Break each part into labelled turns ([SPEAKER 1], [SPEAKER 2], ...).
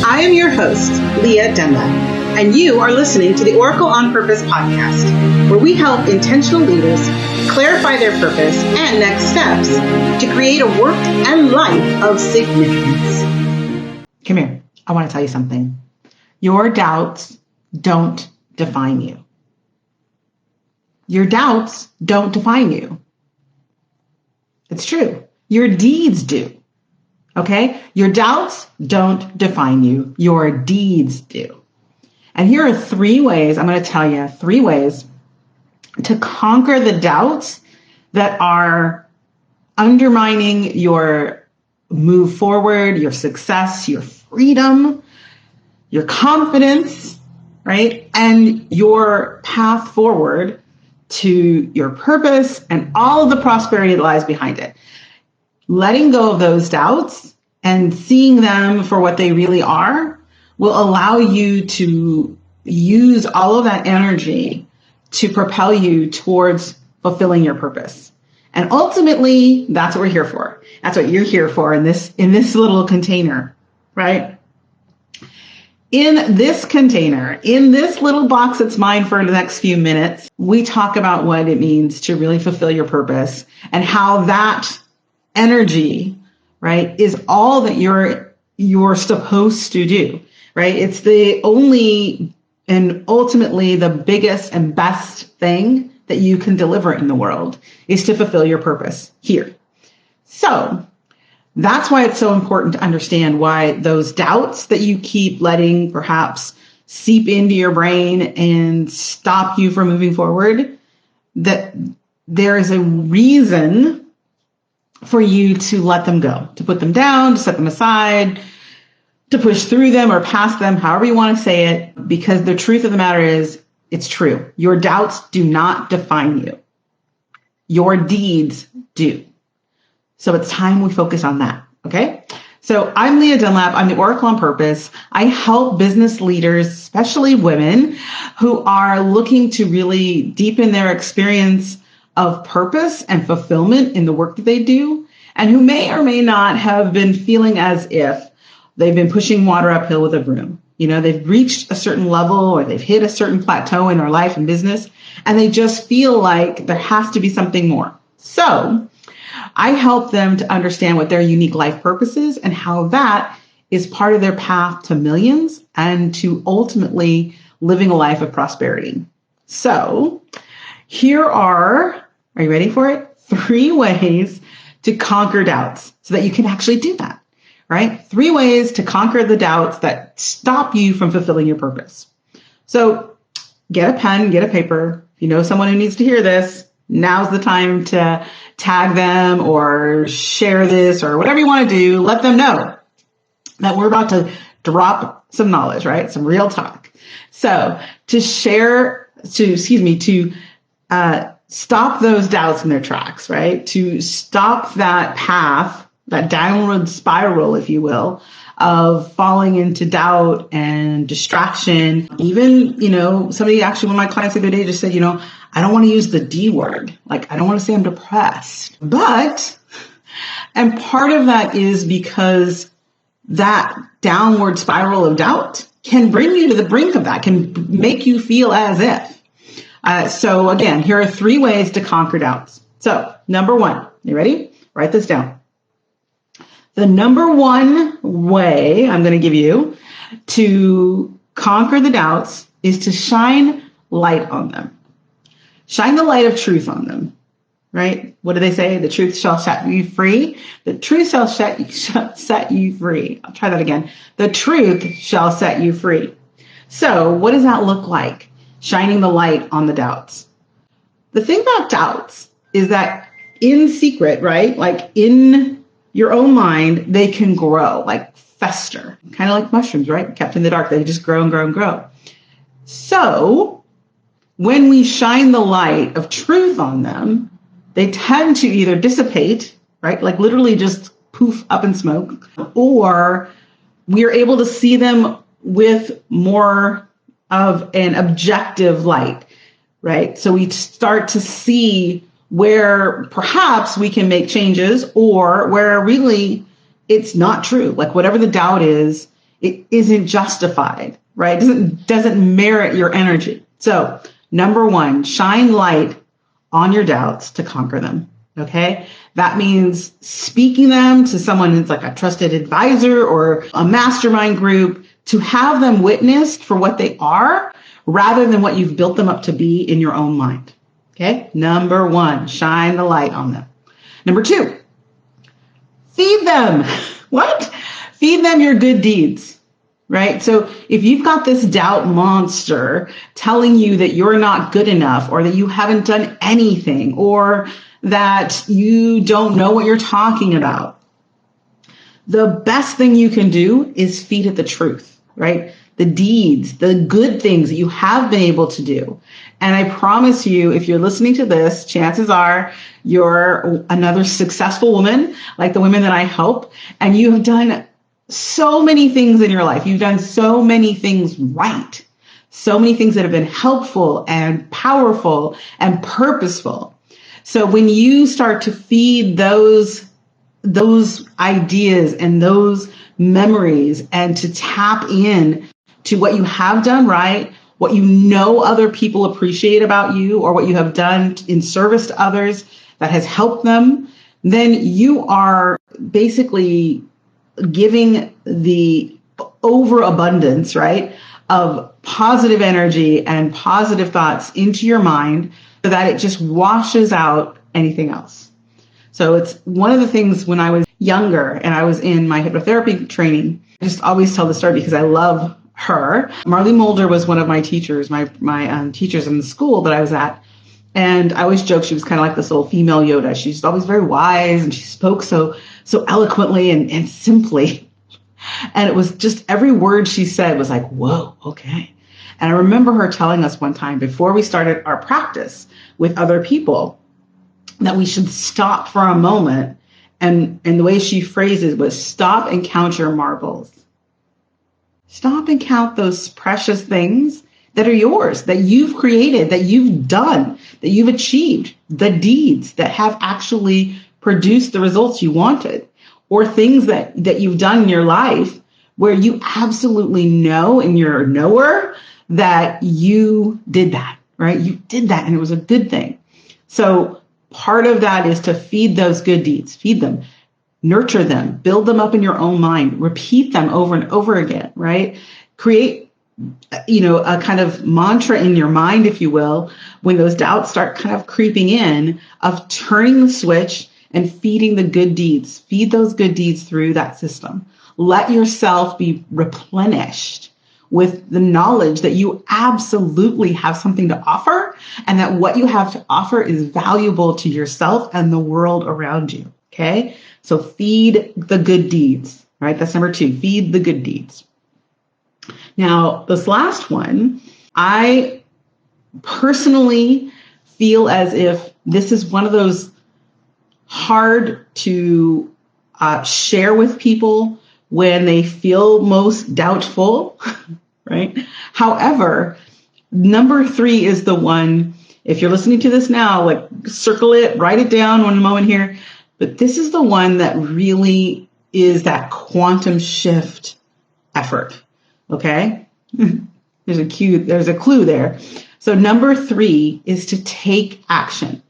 [SPEAKER 1] I am your host, Lia Dunlap, and you are listening to the Oracle on Purpose podcast, where we help intentional leaders clarify their purpose and next steps to create a work and life of significance.
[SPEAKER 2] Come here. I want to tell you something. Your doubts don't define you. Your doubts don't define you. It's true. Your deeds do. Okay? Your doubts don't define you. Your deeds do. And here are 3 ways, I'm going to tell you 3 ways to conquer the doubts that are undermining your move forward, your success, your freedom, your confidence, right? And your path forward to your purpose and all of the prosperity that lies behind it. Letting go of those doubts and seeing them for what they really are will allow you to use all of that energy to propel you towards fulfilling your purpose. And ultimately, that's what we're here for. That's what you're here for in this little container, right? In this container, in this little box that's mine for the next few minutes, we talk about what it means to really fulfill your purpose and how that energy, right, is all that you're supposed to do, right? It's the only and ultimately the biggest and best thing that you can deliver in the world is to fulfill your purpose here. So that's why it's so important to understand why those doubts that you keep letting perhaps seep into your brain and stop you from moving forward, that there is a reason for you to let them go, to put them down, to set them aside, to push through them or past them, however you want to say it, because the truth of the matter is it's true. Your doubts do not define you. Your deeds do. So it's time we focus on that. Okay. So I'm Lia Dunlap. I'm the Oracle on Purpose. I help business leaders, especially women, who are looking to really deepen their experience of purpose and fulfillment in the work that they do, and who may or may not have been feeling as if they've been pushing water uphill with a broom. You know, they've reached a certain level or they've hit a certain plateau in their life and business, and they just feel like there has to be something more. So I help them to understand what their unique life purpose is and how that is part of their path to millions and to ultimately living a life of prosperity. So here are you ready for it? 3 ways to conquer doubts so that you can actually do that, right? 3 ways to conquer the doubts that stop you from fulfilling your purpose. So get a pen, get a paper. If you know someone who needs to hear this, now's the time to tag them or share this or whatever you want to do. Let them know that we're about to drop some knowledge, right? Some real talk. So to stop those doubts in their tracks, right? To stop that path, that downward spiral, if you will, of falling into doubt and distraction. Even, one of my clients the other day just said, I don't want to use the D word. Like, I don't want to say I'm depressed. And part of that is because that downward spiral of doubt can bring you to the brink of that, can make you feel as if. So again, here are 3 ways to conquer doubts. So number 1, you ready? Write this down. The number 1 way I'm going to give you to conquer the doubts is to shine light on them. Shine the light of truth on them, right? What do they say? The truth shall set you free. The truth shall set you free. I'll try that again. The truth shall set you free. So what does that look like? Shining the light on the doubts. The thing about doubts is that in secret, right? Like in your own mind, they can grow, like fester, kind of like mushrooms, right? Kept in the dark, they just grow and grow and grow. So when we shine the light of truth on them, they tend to either dissipate, right? Like literally just poof up in smoke, or we are able to see them with more of an objective light, right? So we start to see where perhaps we can make changes or where really it's not true. Like whatever the doubt is it isn't justified, right? Doesn't merit your energy. So number one, shine light on your doubts to conquer them. Okay. That means speaking them to someone who's like a trusted advisor or a mastermind group to have them witnessed for what they are rather than what you've built them up to be in your own mind. Okay. Number one, shine the light on them. Number two, feed them. What? Feed them your good deeds, right? So if you've got this doubt monster telling you that you're not good enough or that you haven't done anything or that you don't know what you're talking about, the best thing you can do is feed it the truth, right? The deeds, the good things that you have been able to do. And I promise you, if you're listening to this, chances are you're another successful woman, like the women that I help, and you have done so many things in your life. You've done so many things right. So many things that have been helpful and powerful and purposeful. So when you start to feed those ideas and those memories and to tap in to what you have done right, what you know other people appreciate about you, or what you have done in service to others that has helped them, then you are basically giving the overabundance, right, of positive energy and positive thoughts into your mind so that it just washes out anything else. So it's one of the things when I was younger and I was in my hypnotherapy training, I just always tell the story because I love her. Marley Mulder was one of my teachers, my teachers in the school that I was at. And I always joke she was kind of like this little female Yoda. She's always very wise and she spoke so eloquently and simply. And it was just every word she said was like, whoa, okay. And I remember her telling us one time before we started our practice with other people that we should stop for a moment. And the way she phrased it was stop and count your marbles. Stop and count those precious things that are yours, that you've created, that you've done, that you've achieved, the deeds that have actually produced the results you wanted, or things that you've done in your life where you absolutely know in your knower that you did that, right? You did that and it was a good thing. So part of that is to feed those good deeds, feed them, nurture them, build them up in your own mind, repeat them over and over again, right? Create, a kind of mantra in your mind, if you will, when those doubts start kind of creeping in, of turning the switch and feeding the good deeds. Feed those good deeds through that system. Let yourself be replenished with the knowledge that you absolutely have something to offer and that what you have to offer is valuable to yourself and the world around you. Okay. So feed the good deeds, right? That's number two, feed the good deeds. Now, this last one, I personally feel as if this is one of those hard to share with people when they feel most doubtful, right? However, number three is the one, if you're listening to this now, like circle it, write it down one moment here. But this is the one that really is that quantum shift effort. Okay. There's a clue there. So number three is to take action.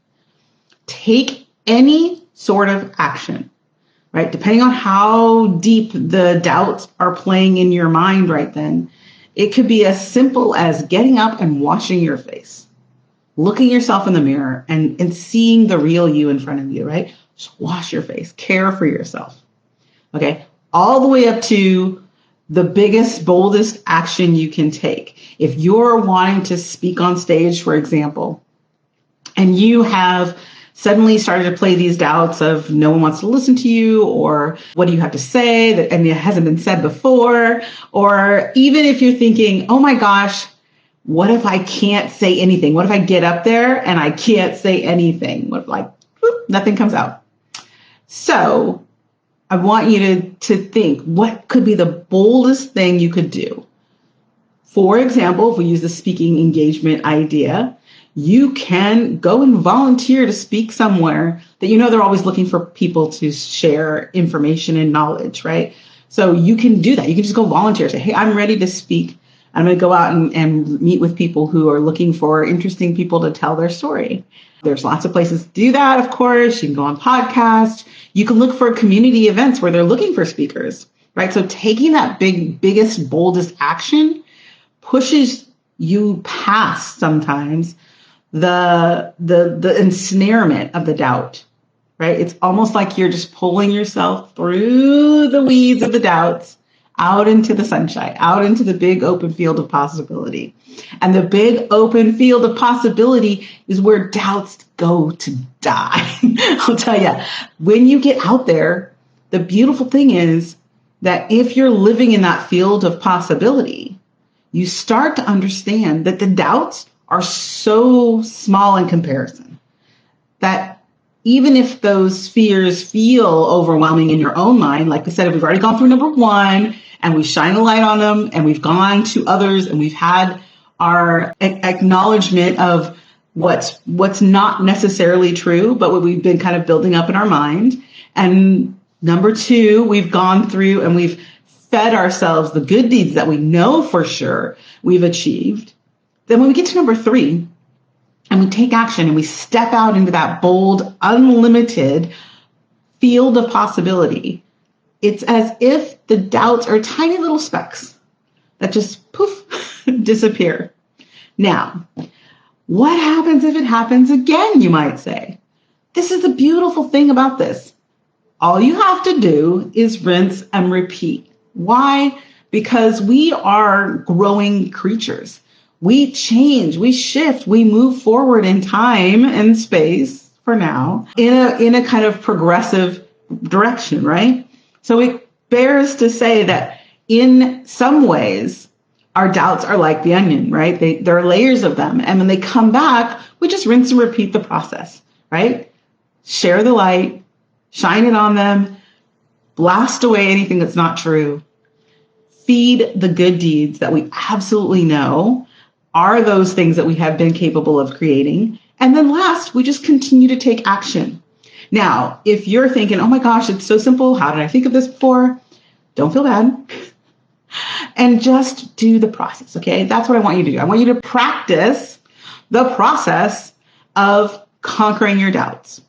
[SPEAKER 2] Take any sort of action, right? Depending on how deep the doubts are playing in your mind right then, it could be as simple as getting up and washing your face, looking yourself in the mirror and seeing the real you in front of you, right? Just wash your face, care for yourself. Okay. All the way up to the biggest, boldest action you can take. If you're wanting to speak on stage, for example, and you have suddenly started to play these doubts of no one wants to listen to you, or what do you have to say and it hasn't been said before, or even if you're thinking, oh my gosh, what if I can't say anything? What if I get up there and I can't say anything? What if nothing comes out? So I want you to think, what could be the boldest thing you could do? For example, if we use the speaking engagement idea, you can go and volunteer to speak somewhere that they're always looking for people to share information and knowledge, right? So you can do that. You can just go volunteer. Say, hey, I'm ready to speak. I'm going to go out and meet with people who are looking for interesting people to tell their story. There's lots of places to do that, of course. You can go on podcasts. You can look for community events where they're looking for speakers, right? So taking that biggest, boldest action pushes you past sometimes the ensnarement of the doubt, right? It's almost like you're just pulling yourself through the weeds of the doubts out into the sunshine, out into the big open field of possibility. And the big open field of possibility is where doubts go to die. I'll tell you, when you get out there, the beautiful thing is that if you're living in that field of possibility, you start to understand that the doubts are so small in comparison that even if those fears feel overwhelming in your own mind, like I said, if we've already gone through number one and we shine a light on them and we've gone to others and we've had our acknowledgement of what's not necessarily true, but what we've been kind of building up in our mind. And number two, we've gone through and we've fed ourselves the good deeds that we know for sure we've achieved. Then when we get to number three and we take action and we step out into that bold, unlimited field of possibility, it's as if the doubts are tiny little specks that just poof, disappear. Now, what happens if it happens again, you might say? This is the beautiful thing about this. All you have to do is rinse and repeat. Why? Because we are growing creatures. We change, we shift, we move forward in time and space for now in a kind of progressive direction, right? So it bears to say that in some ways, our doubts are like the onion, right? There are layers of them. And when they come back, we just rinse and repeat the process, right? Share the light, shine it on them, blast away anything that's not true, feed the good deeds that we absolutely know are those things that we have been capable of creating. And then last, we just continue to take action. Now, if you're thinking, oh my gosh, it's so simple. How did I think of this before? Don't feel bad. And just do the process, okay? That's what I want you to do. I want you to practice the process of conquering your doubts.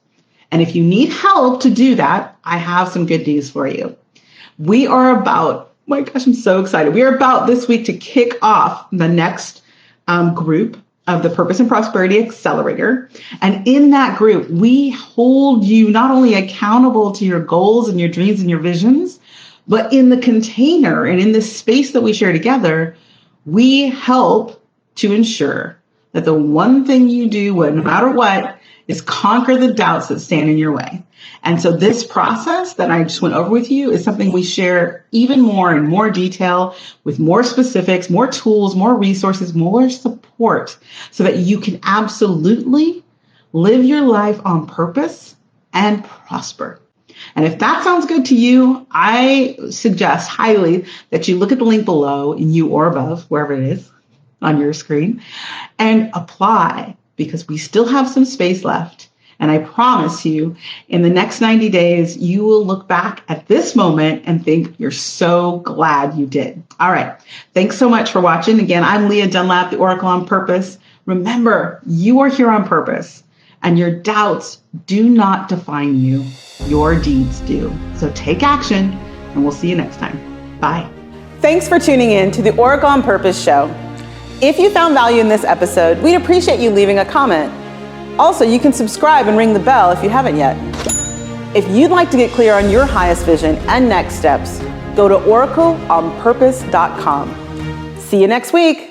[SPEAKER 2] And if you need help to do that, I have some good news for you. We are about, oh my gosh, I'm so excited. We are about this week to kick off the next group of the Purpose and Prosperity Accelerator. And in that group, we hold you not only accountable to your goals and your dreams and your visions, but in the container and in the space that we share together, we help to ensure that the one thing you do, no matter what, is conquer the doubts that stand in your way. And so this process that I just went over with you is something we share even more in more detail with more specifics, more tools, more resources, more support so that you can absolutely live your life on purpose and prosper. And if that sounds good to you, I suggest highly that you look at the link below in you or above, wherever it is on your screen, and apply because we still have some space left. And I promise you, in the next 90 days, you will look back at this moment and think you're so glad you did. All right. Thanks so much for watching. Again, I'm Lia Dunlap, the Oracle on Purpose. Remember, you are here on purpose, and your doubts do not define you. Your deeds do. So take action, and we'll see you next time. Bye.
[SPEAKER 1] Thanks for tuning in to the Oracle on Purpose show. If you found value in this episode, we'd appreciate you leaving a comment. Also, you can subscribe and ring the bell if you haven't yet. If you'd like to get clear on your highest vision and next steps, go to oracleonpurpose.com. See you next week.